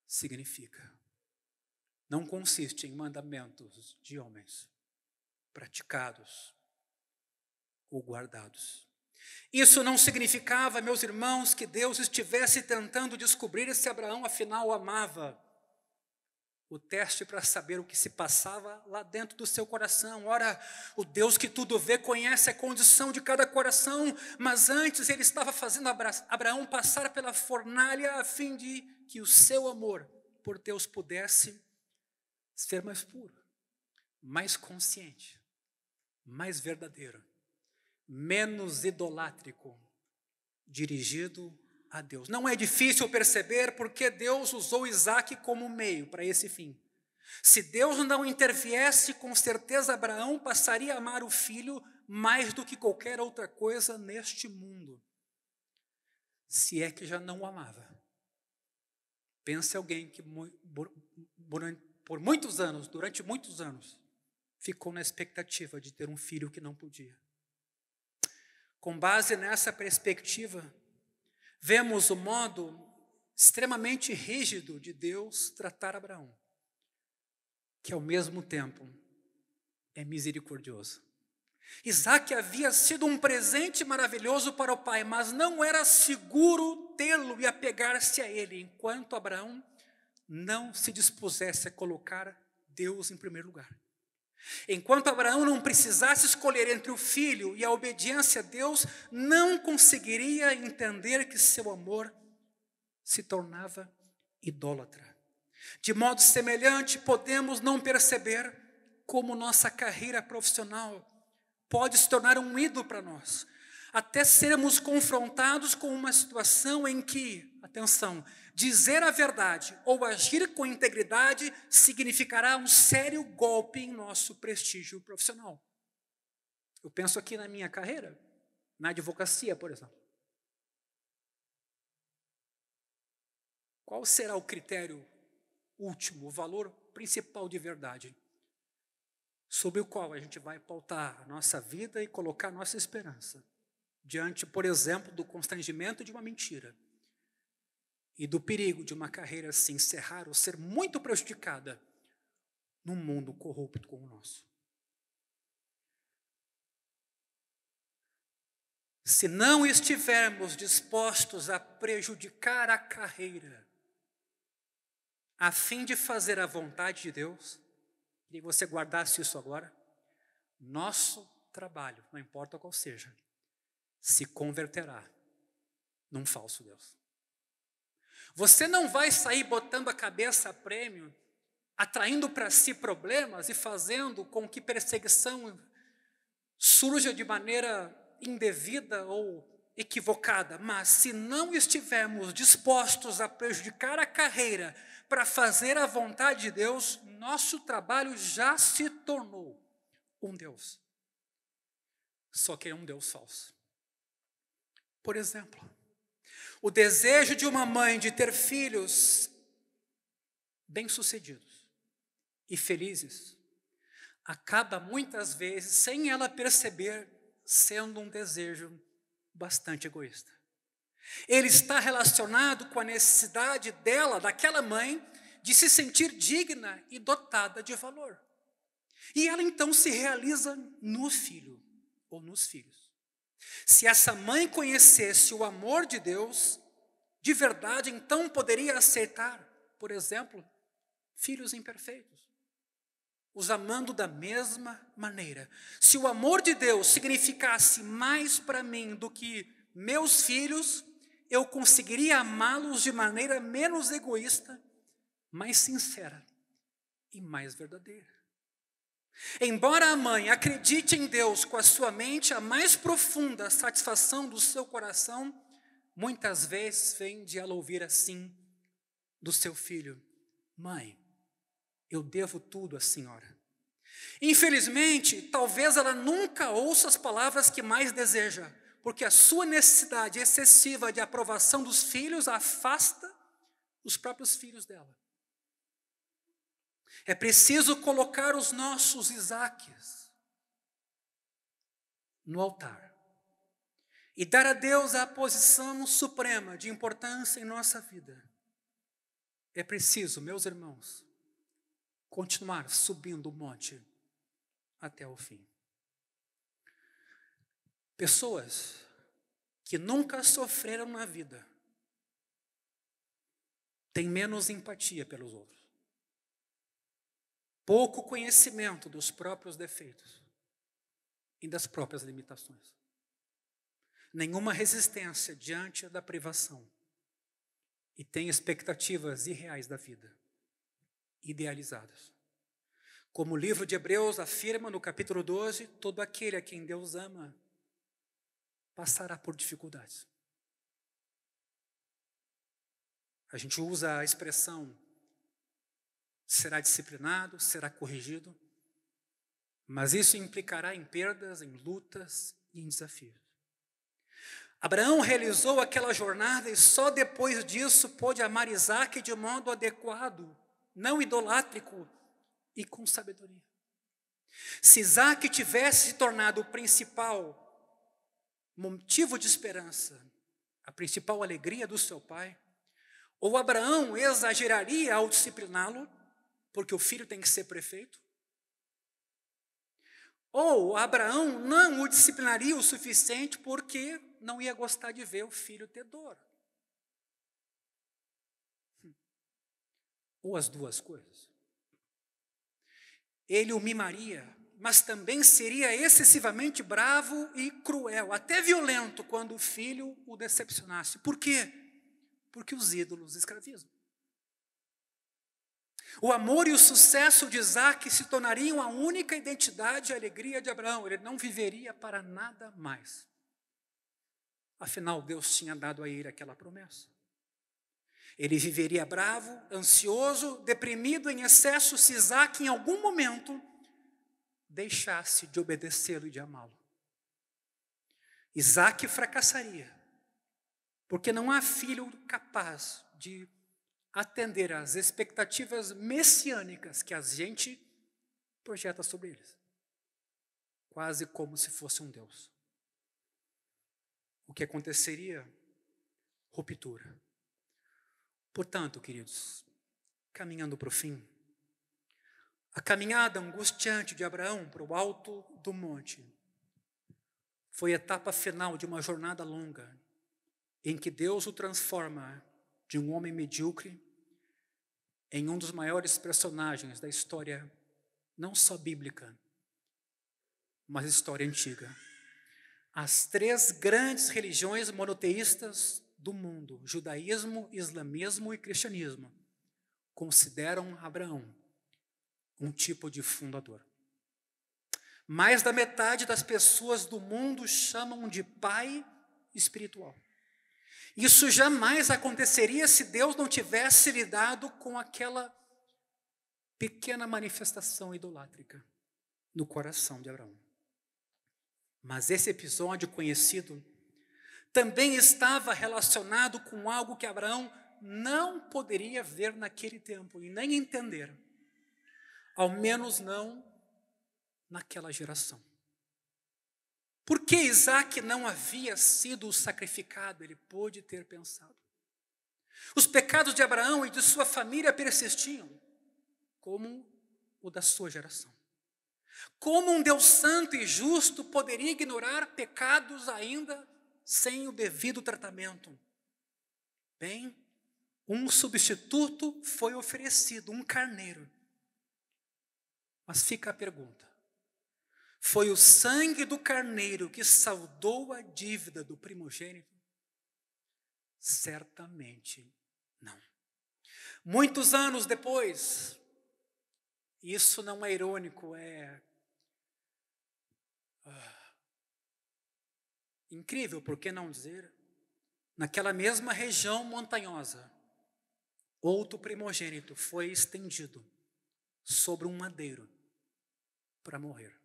S1: significa. Não consiste em mandamentos de homens, praticados ou guardados. Isso não significava, meus irmãos, que Deus estivesse tentando descobrir se Abraão afinal amava. O teste para saber o que se passava lá dentro do seu coração. Ora, o Deus que tudo vê conhece a condição de cada coração, mas antes ele estava fazendo Abraão passar pela fornalha a fim de que o seu amor por Deus pudesse ser mais puro, mais consciente, mais verdadeiro, menos idolátrico, dirigido a Deus. Não é difícil perceber porque Deus usou Isaque como meio para esse fim. Se Deus não interviesse, com certeza Abraão passaria a amar o filho mais do que qualquer outra coisa neste mundo. Se é que já não o amava. Pense alguém que durante muitos anos, ficou na expectativa de ter um filho que não podia. Com base nessa perspectiva, vemos o modo extremamente rígido de Deus tratar Abraão, que ao mesmo tempo é misericordioso. Isaque havia sido um presente maravilhoso para o pai, mas não era seguro tê-lo e apegar-se a ele, enquanto Abraão não se dispusesse a colocar Deus em primeiro lugar. Enquanto Abraão não precisasse escolher entre o filho e a obediência a Deus, não conseguiria entender que seu amor se tornava idólatra. De modo semelhante, podemos não perceber como nossa carreira profissional pode se tornar um ídolo para nós, até sermos confrontados com uma situação em que, atenção, dizer a verdade ou agir com integridade significará um sério golpe em nosso prestígio profissional. Eu penso aqui na minha carreira, na advocacia, por exemplo. Qual será o critério último, o valor principal de verdade, sobre o qual a gente vai pautar a nossa vida e colocar a nossa esperança, diante, por exemplo, do constrangimento de uma mentira e do perigo de uma carreira se encerrar ou ser muito prejudicada num mundo corrupto como o nosso? Se não estivermos dispostos a prejudicar a carreira, a fim de fazer a vontade de Deus, e você guardasse isso agora, nosso trabalho, não importa qual seja, se converterá num falso Deus. Você não vai sair botando a cabeça a prêmio, atraindo para si problemas e fazendo com que perseguição surja de maneira indevida ou equivocada, mas se não estivermos dispostos a prejudicar a carreira para fazer a vontade de Deus, nosso trabalho já se tornou um Deus. Só que é um Deus falso. Por exemplo, o desejo de uma mãe de ter filhos bem-sucedidos e felizes acaba muitas vezes, sem ela perceber, sendo um desejo bastante egoísta. Ele está relacionado com a necessidade dela, daquela mãe, de se sentir digna e dotada de valor. E ela então se realiza no filho ou nos filhos. Se essa mãe conhecesse o amor de Deus, de verdade, então poderia aceitar, por exemplo, filhos imperfeitos, os amando da mesma maneira. Se o amor de Deus significasse mais para mim do que meus filhos, eu conseguiria amá-los de maneira menos egoísta, mais sincera e mais verdadeira. Embora a mãe acredite em Deus com a sua mente, a mais profunda satisfação do seu coração, muitas vezes vem de ela ouvir assim do seu filho: mãe, eu devo tudo à senhora. Infelizmente, talvez ela nunca ouça as palavras que mais deseja, porque a sua necessidade excessiva de aprovação dos filhos afasta os próprios filhos dela. É preciso colocar os nossos Isaques no altar e dar a Deus a posição suprema de importância em nossa vida. É preciso, meus irmãos, continuar subindo o monte até o fim. Pessoas que nunca sofreram na vida têm menos empatia pelos outros, pouco conhecimento dos próprios defeitos e das próprias limitações, nenhuma resistência diante da privação e têm expectativas irreais da vida, idealizadas. Como o livro de Hebreus afirma no capítulo 12, todo aquele a quem Deus ama passará por dificuldades. A gente usa a expressão será disciplinado, será corrigido, mas isso implicará em perdas, em lutas e em desafios. Abraão realizou aquela jornada e só depois disso pôde amar Isaque de modo adequado, não idolátrico e com sabedoria. Se Isaque tivesse se tornado o principal motivo de esperança, a principal alegria do seu pai, ou Abraão exageraria ao discipliná-lo, porque o filho tem que ser prefeito, ou Abraão não o disciplinaria o suficiente porque não ia gostar de ver o filho ter dor. Ou as duas coisas. Ele o mimaria, mas também seria excessivamente bravo e cruel, até violento, quando o filho o decepcionasse. Por quê? Porque os ídolos escravizam. O amor e o sucesso de Isaque se tornariam a única identidade e alegria de Abraão. Ele não viveria para nada mais. Afinal, Deus tinha dado a ele aquela promessa. Ele viveria bravo, ansioso, deprimido em excesso se Isaque em algum momento deixasse de obedecê-lo e de amá-lo. Isaque fracassaria, porque não há filho capaz de atender às expectativas messiânicas que a gente projeta sobre eles, quase como se fosse um Deus. O que aconteceria? Ruptura. Portanto, queridos, caminhando para o fim, a caminhada angustiante de Abraão para o alto do monte foi a etapa final de uma jornada longa, em que Deus o transforma de um homem medíocre em um dos maiores personagens da história, não só bíblica, mas história antiga. As três grandes religiões monoteístas do mundo, judaísmo, islamismo e cristianismo, consideram Abraão um tipo de fundador. Mais da metade das pessoas do mundo chamam de pai espiritual. Isso jamais aconteceria se Deus não tivesse lidado com aquela pequena manifestação idolátrica no coração de Abraão. Mas esse episódio conhecido também estava relacionado com algo que Abraão não poderia ver naquele tempo e nem entender, ao menos não naquela geração. Por que Isaque não havia sido sacrificado? Ele pôde ter pensado. Os pecados de Abraão e de sua família persistiam, como o da sua geração. Como um Deus santo e justo poderia ignorar pecados ainda sem o devido tratamento? Bem, um substituto foi oferecido, um carneiro. Mas fica a pergunta: foi o sangue do carneiro que saldou a dívida do primogênito? Certamente não. Muitos anos depois, isso não é irônico, é incrível, por que não dizer? Naquela mesma região montanhosa, outro primogênito foi estendido sobre um madeiro para morrer.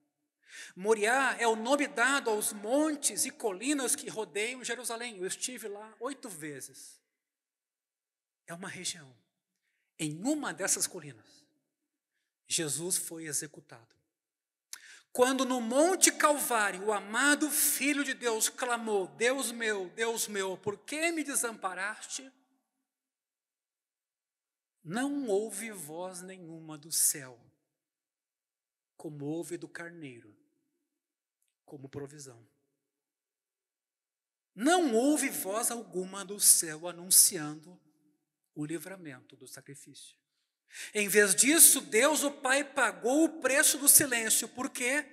S1: Moriá é o nome dado aos montes e colinas que rodeiam Jerusalém. Eu estive lá 8 vezes. É uma região. Em uma dessas colinas Jesus foi executado. Quando no Monte Calvário o amado Filho de Deus clamou: Deus meu, por que me desamparaste? Não houve voz nenhuma do céu, como houve do carneiro, como provisão. Não houve voz alguma do céu anunciando o livramento do sacrifício. Em vez disso, Deus, o Pai, pagou o preço do silêncio. Por quê?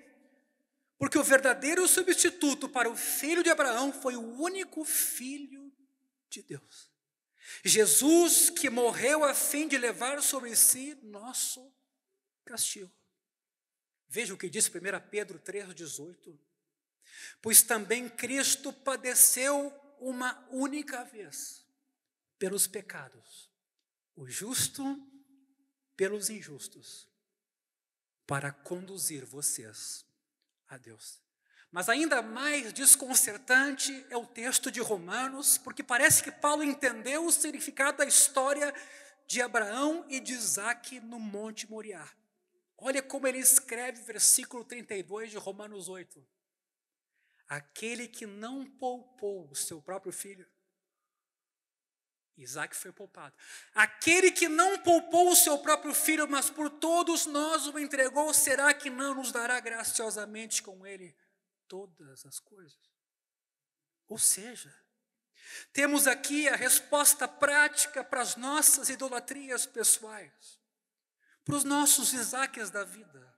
S1: Porque o verdadeiro substituto para o filho de Abraão foi o único filho de Deus. Jesus, que morreu a fim de levar sobre si nosso castigo. Veja o que diz 1 Pedro 3,18. Pois também Cristo padeceu uma única vez pelos pecados, o justo pelos injustos, para conduzir vocês a Deus. Mas ainda mais desconcertante é o texto de Romanos, porque parece que Paulo entendeu o significado da história de Abraão e de Isaque no Monte Moriá. Olha como ele escreve versículo 32 de Romanos 8. Aquele que não poupou o seu próprio filho, Isaque foi poupado. Aquele que não poupou o seu próprio filho, mas por todos nós o entregou, será que não nos dará graciosamente com ele todas as coisas? Ou seja, temos aqui a resposta prática para as nossas idolatrias pessoais, para os nossos Isaques da vida,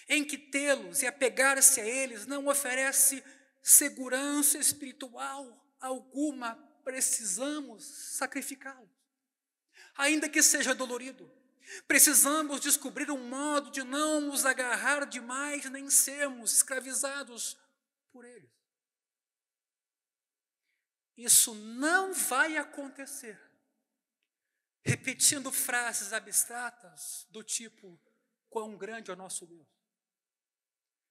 S1: em que tê-los e apegar-se a eles não oferece segurança espiritual alguma. Precisamos sacrificá-los, ainda que seja dolorido. Precisamos descobrir um modo de não nos agarrar demais, nem sermos escravizados por eles. Isso não vai acontecer repetindo frases abstratas do tipo: quão grande é o nosso Deus.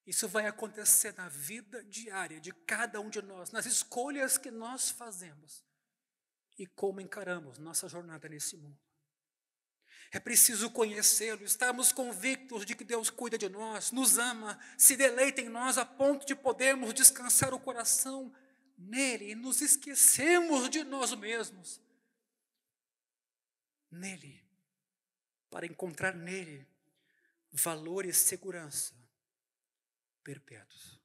S1: Isso vai acontecer na vida diária de cada um de nós, nas escolhas que nós fazemos e como encaramos nossa jornada nesse mundo. É preciso conhecê-lo, estarmos convictos de que Deus cuida de nós, nos ama, se deleita em nós a ponto de podermos descansar o coração nele e nos esquecemos de nós mesmos nele, para encontrar nele valor e segurança perpétuos.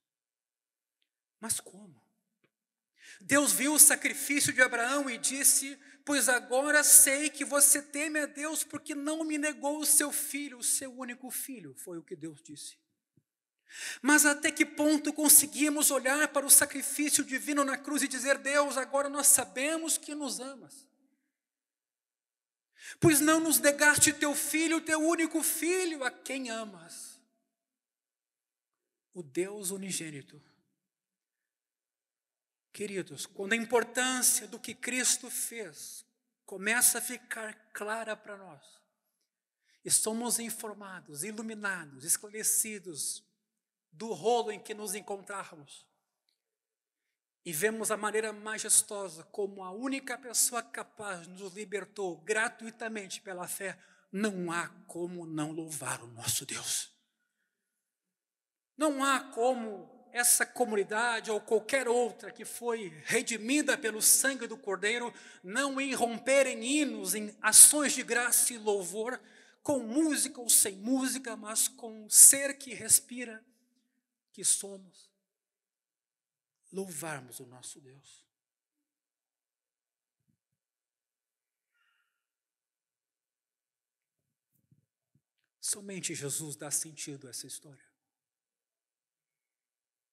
S1: Mas como? Deus viu o sacrifício de Abraão e disse: pois agora sei que você teme a Deus, porque não me negou o seu filho, o seu único filho. Foi o que Deus disse. Mas até que ponto conseguimos olhar para o sacrifício divino na cruz e dizer: Deus, agora nós sabemos que nos amas, pois não nos negaste teu filho, teu único filho, a quem amas, o Deus unigênito. Queridos, quando a importância do que Cristo fez começa a ficar clara para nós, e somos informados, iluminados, esclarecidos do rolo em que nos encontrarmos, e vemos a maneira majestosa como a única pessoa capaz nos libertou gratuitamente pela fé, não há como não louvar o nosso Deus. Não há como essa comunidade ou qualquer outra que foi redimida pelo sangue do Cordeiro não irromper em hinos, em ações de graça e louvor, com música ou sem música, mas com o ser que respira, que somos, louvarmos o nosso Deus. Somente Jesus dá sentido a essa história.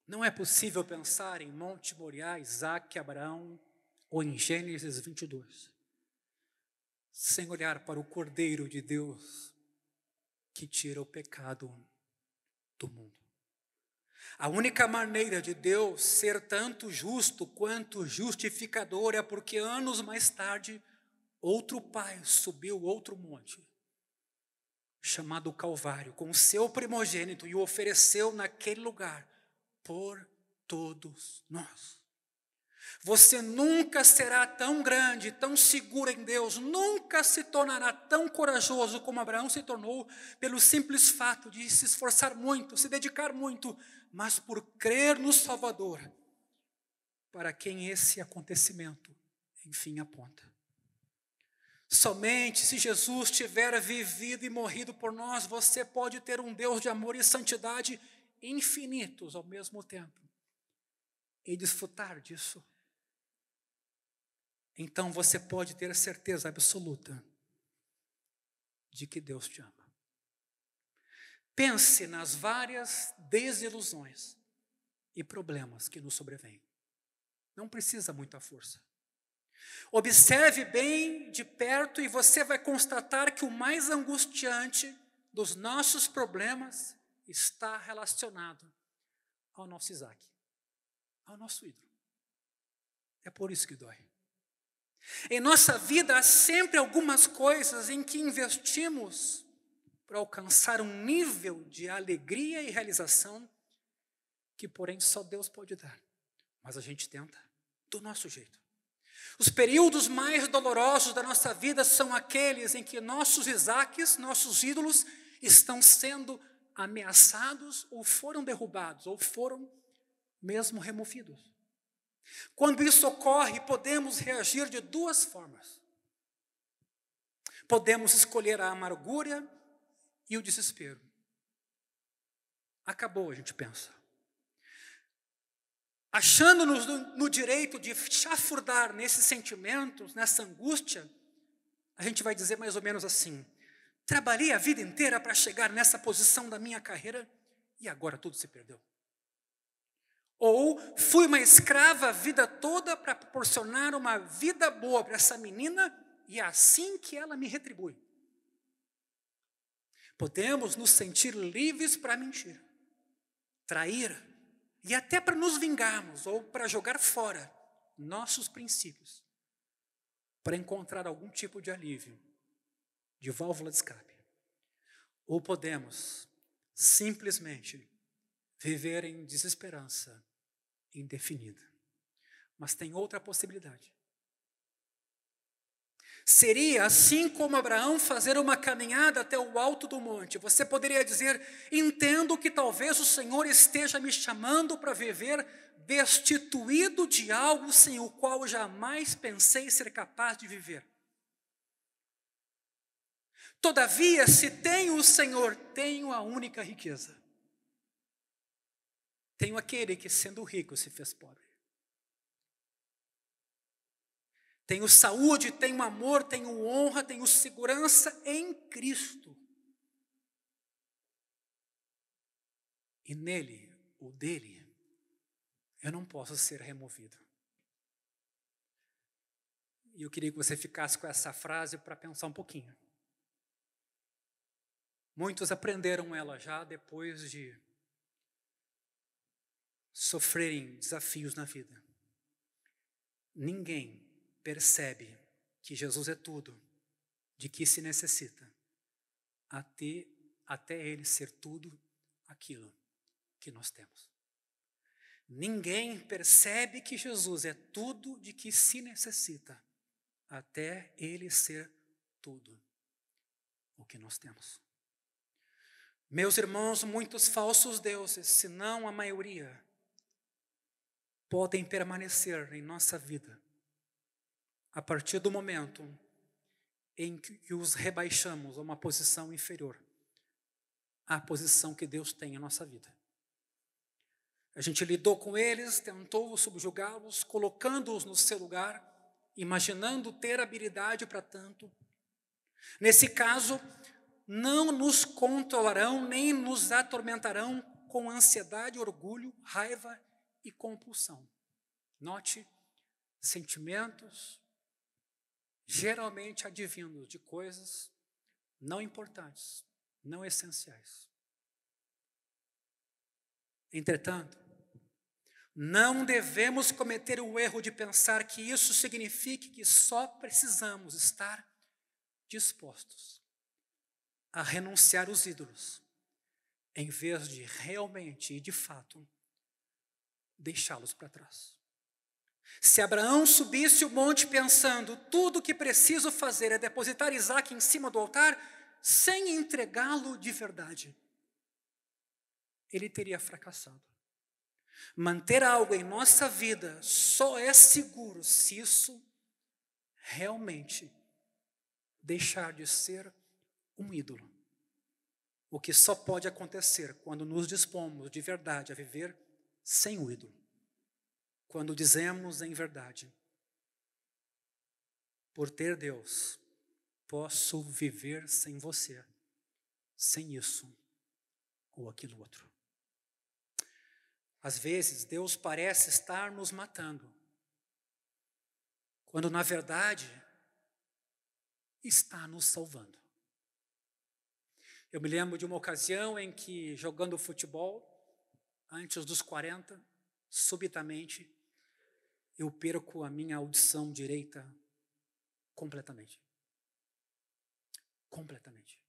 S1: Não é possível pensar em Monte Moriá, Isaque, Abraão ou em Gênesis 22, sem olhar para o Cordeiro de Deus que tira o pecado do mundo. A única maneira de Deus ser tanto justo quanto justificador é porque anos mais tarde outro pai subiu outro monte, chamado Calvário, com o seu primogênito e o ofereceu naquele lugar por todos nós. Você nunca será tão grande, tão seguro em Deus, nunca se tornará tão corajoso como Abraão se tornou, pelo simples fato de se esforçar muito, se dedicar muito, mas por crer no Salvador, para quem esse acontecimento, enfim, aponta. Somente se Jesus tiver vivido e morrido por nós, você pode ter um Deus de amor e santidade infinitos ao mesmo tempo e desfrutar disso. Então você pode ter a certeza absoluta de que Deus te ama. Pense nas várias desilusões e problemas que nos sobrevêm. Não precisa muita força. Observe bem de perto e você vai constatar que o mais angustiante dos nossos problemas está relacionado ao nosso Isaac, ao nosso ídolo. É por isso que dói. Em nossa vida há sempre algumas coisas em que investimos para alcançar um nível de alegria e realização que, porém, só Deus pode dar. Mas a gente tenta do nosso jeito. Os períodos mais dolorosos da nossa vida são aqueles em que nossos Isaques, nossos ídolos, estão sendo ameaçados ou foram derrubados, ou foram mesmo removidos. Quando isso ocorre, podemos reagir de duas formas. Podemos escolher a amargura e o desespero. Acabou, a gente pensa. Achando-nos no direito de chafurdar nesses sentimentos, nessa angústia, a gente vai dizer mais ou menos assim: trabalhei a vida inteira para chegar nessa posição da minha carreira e agora tudo se perdeu. Ou fui uma escrava a vida toda para proporcionar uma vida boa para essa menina e é assim que ela me retribui. Podemos nos sentir livres para mentir, trair e até para nos vingarmos ou para jogar fora nossos princípios, para encontrar algum tipo de alívio, de válvula de escape. Ou podemos simplesmente viver em desesperança indefinida. Mas tem outra possibilidade. Seria, assim como Abraão, fazer uma caminhada até o alto do monte. Você poderia dizer: entendo que talvez o Senhor esteja me chamando para viver destituído de algo sem o qual jamais pensei ser capaz de viver. Todavia, se tenho o Senhor, tenho a única riqueza. Tenho aquele que, sendo rico, se fez pobre. Tenho saúde, tenho amor, tenho honra, tenho segurança em Cristo. E nele, ou dele, eu não posso ser removido. E eu queria que você ficasse com essa frase para pensar um pouquinho. Muitos aprenderam ela já depois de sofrerem desafios na vida. Ninguém percebe que Jesus é tudo de que se necessita, até Ele ser tudo aquilo que nós temos. Ninguém percebe que Jesus é tudo de que se necessita, até Ele ser tudo o que nós temos. Meus irmãos, muitos falsos deuses, se não a maioria, podem permanecer em nossa vida a partir do momento em que os rebaixamos a uma posição inferior à posição que Deus tem em nossa vida. A gente lidou com eles, tentou subjugá-los, colocando-os no seu lugar, imaginando ter habilidade para tanto. Nesse caso, não nos controlarão nem nos atormentarão com ansiedade, orgulho, raiva e compulsão. Note, sentimentos geralmente advindos de coisas não importantes, não essenciais. Entretanto, não devemos cometer o erro de pensar que isso signifique que só precisamos estar dispostos a renunciar aos ídolos, em vez de realmente e de fato deixá-los para trás. Se Abraão subisse o monte pensando, tudo o que preciso fazer é depositar Isaque em cima do altar, sem entregá-lo de verdade, ele teria fracassado. Manter algo em nossa vida só é seguro se isso realmente deixar de ser um ídolo. O que só pode acontecer quando nos dispomos de verdade a viver sem o ídolo. Quando dizemos em verdade, por ter Deus, posso viver sem você, sem isso ou aquilo outro. Às vezes, Deus parece estar nos matando, quando na verdade está nos salvando. Eu me lembro de uma ocasião em que, jogando futebol, antes dos 40, subitamente, eu perco a minha audição direita completamente. Completamente.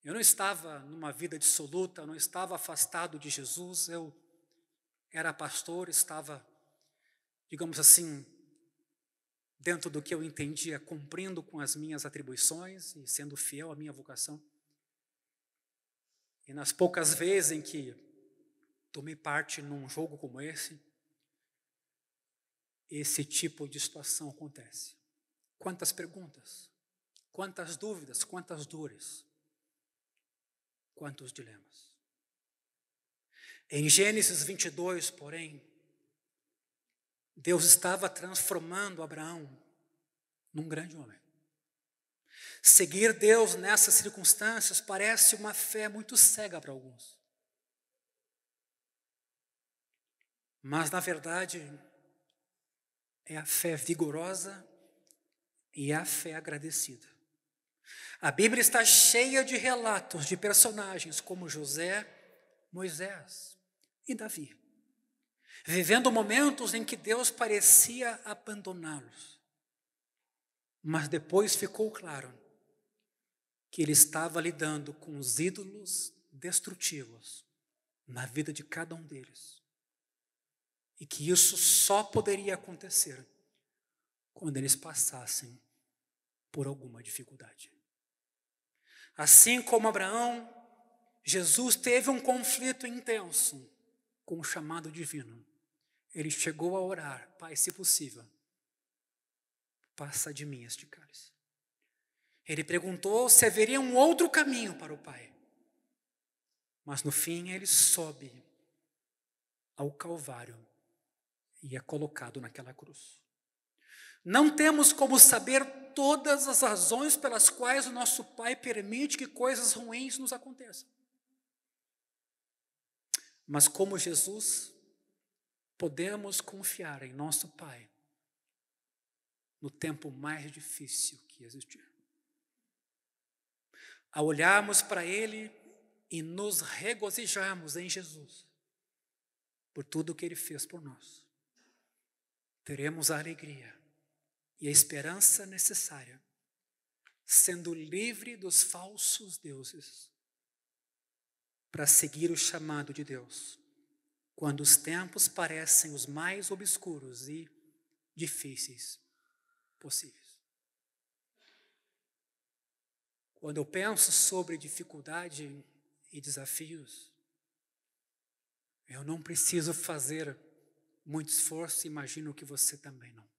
S1: Eu não estava numa vida dissoluta, eu não estava afastado de Jesus, eu era pastor, estava, digamos assim, dentro do que eu entendia, cumprindo com as minhas atribuições e sendo fiel à minha vocação. E nas poucas vezes em que tomei parte num jogo como esse tipo de situação acontece. Quantas perguntas, quantas dúvidas, quantas dores, quantos dilemas. Em Gênesis 22, porém, Deus estava transformando Abraão num grande homem. Seguir Deus nessas circunstâncias parece uma fé muito cega para alguns. Mas, na verdade, é a fé vigorosa e a fé agradecida. A Bíblia está cheia de relatos de personagens como José, Moisés e Davi, vivendo momentos em que Deus parecia abandoná-los. Mas depois ficou claro que ele estava lidando com os ídolos destrutivos na vida de cada um deles. E que isso só poderia acontecer quando eles passassem por alguma dificuldade. Assim como Abraão, Jesus teve um conflito intenso com o chamado divino. Ele chegou a orar: Pai, se possível, passa de mim este cálice. Ele perguntou se haveria um outro caminho para o Pai. Mas no fim ele sobe ao Calvário e é colocado naquela cruz. Não temos como saber todas as razões pelas quais o nosso Pai permite que coisas ruins nos aconteçam. Mas como Jesus, podemos confiar em nosso Pai no tempo mais difícil que existir. Ao olharmos para Ele e nos regozijarmos em Jesus, por tudo que Ele fez por nós, teremos a alegria e a esperança necessária, sendo livre dos falsos deuses, para seguir o chamado de Deus, quando os tempos parecem os mais obscuros e difíceis possíveis. Quando eu penso sobre dificuldade e desafios, eu não preciso fazer muito esforço, imagino que você também não.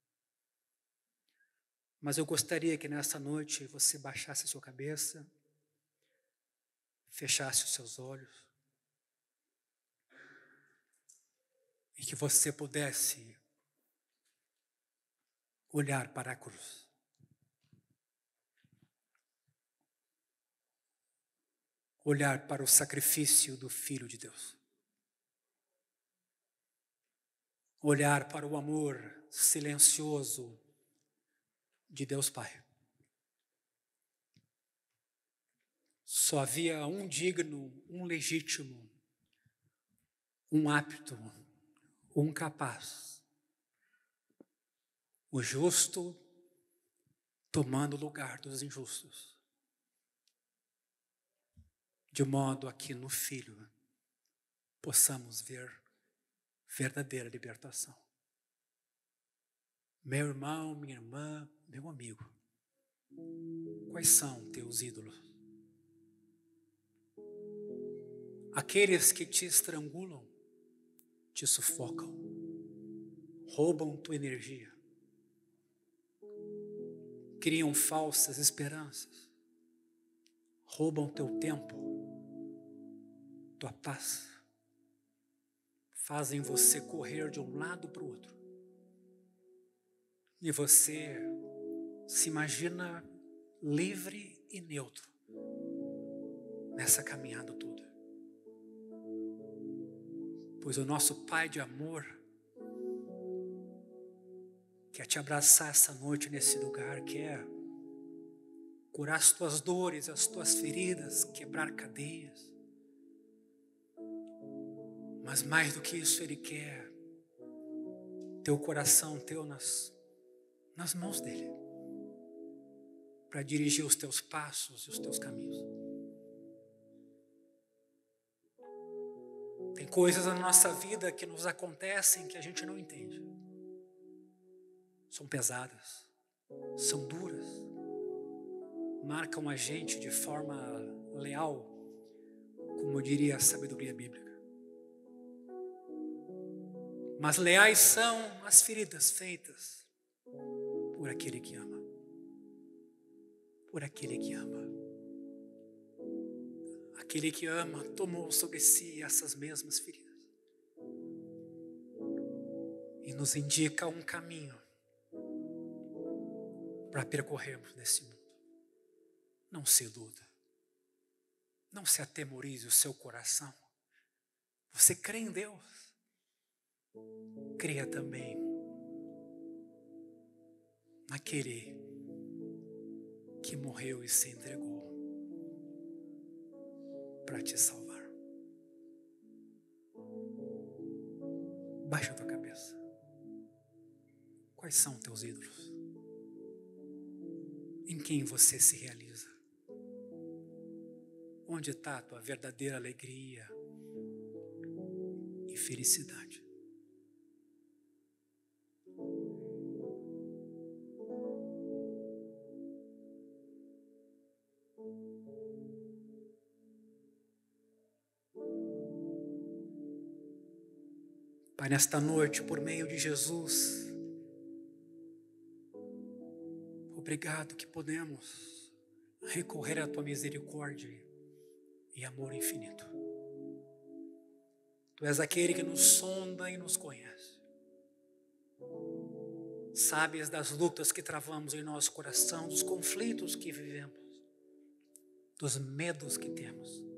S1: Mas eu gostaria que nessa noite você baixasse a sua cabeça, fechasse os seus olhos, e que você pudesse olhar para a cruz. Olhar para o sacrifício do Filho de Deus. Olhar para o amor silencioso de Deus Pai. Só havia um digno, um legítimo, um apto, um capaz. O justo tomando o lugar dos injustos. De modo a que no Filho possamos ver verdadeira libertação. Meu irmão, minha irmã, meu amigo, quais são teus ídolos? Aqueles que te estrangulam, te sufocam, roubam tua energia, criam falsas esperanças, roubam teu tempo, tua paz, fazem você correr de um lado para o outro. E você se imagina livre e neutro nessa caminhada toda. Pois o nosso Pai de amor quer te abraçar essa noite nesse lugar, quer curar as tuas dores, as tuas feridas, quebrar cadeias. Mas mais do que isso, Ele quer teu coração teu nas mãos dEle, para dirigir os teus passos e os teus caminhos. Tem coisas na nossa vida que nos acontecem que a gente não entende. São pesadas, são duras, marcam a gente de forma leal, como diria a sabedoria bíblica. Mas leais são as feridas feitas por aquele que ama. Por aquele que ama. Aquele que ama tomou sobre si essas mesmas feridas. E nos indica um caminho para percorrermos nesse mundo. Não se iluda. Não se atemorize o seu coração. Você crê em Deus. Creia também naquele que morreu e se entregou para te salvar. Baixa a tua cabeça. Quais são teus ídolos? Em quem você se realiza? Onde está a tua verdadeira alegria e felicidade? Pai, nesta noite, por meio de Jesus, obrigado que podemos recorrer à tua misericórdia e amor infinito. Tu és aquele que nos sonda e nos conhece. Sabes das lutas que travamos em nosso coração, dos conflitos que vivemos, dos medos que temos,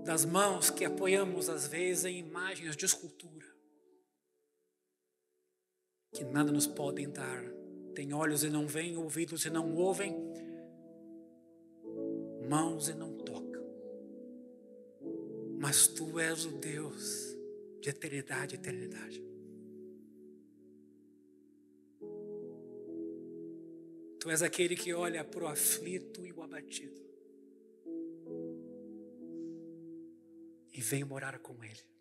S1: das mãos que apoiamos às vezes em imagens de escultura, que nada nos podem dar. Tem olhos e não veem, ouvidos e não ouvem, mãos e não tocam. Mas Tu és o Deus de eternidade a eternidade. Tu és aquele que olha para o aflito e o abatido e vem morar com Ele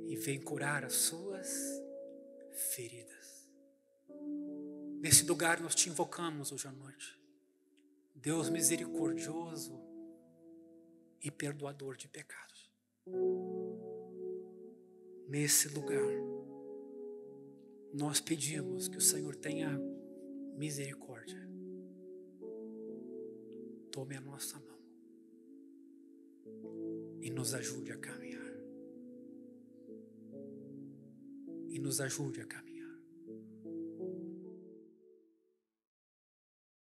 S1: e vem curar as suas feridas. Nesse lugar nós te invocamos hoje à noite, Deus misericordioso e perdoador de pecados. Nesse lugar nós pedimos que o Senhor tenha misericórdia. Tome a nossa mão e nos ajude a caminhar. E nos ajude a caminhar.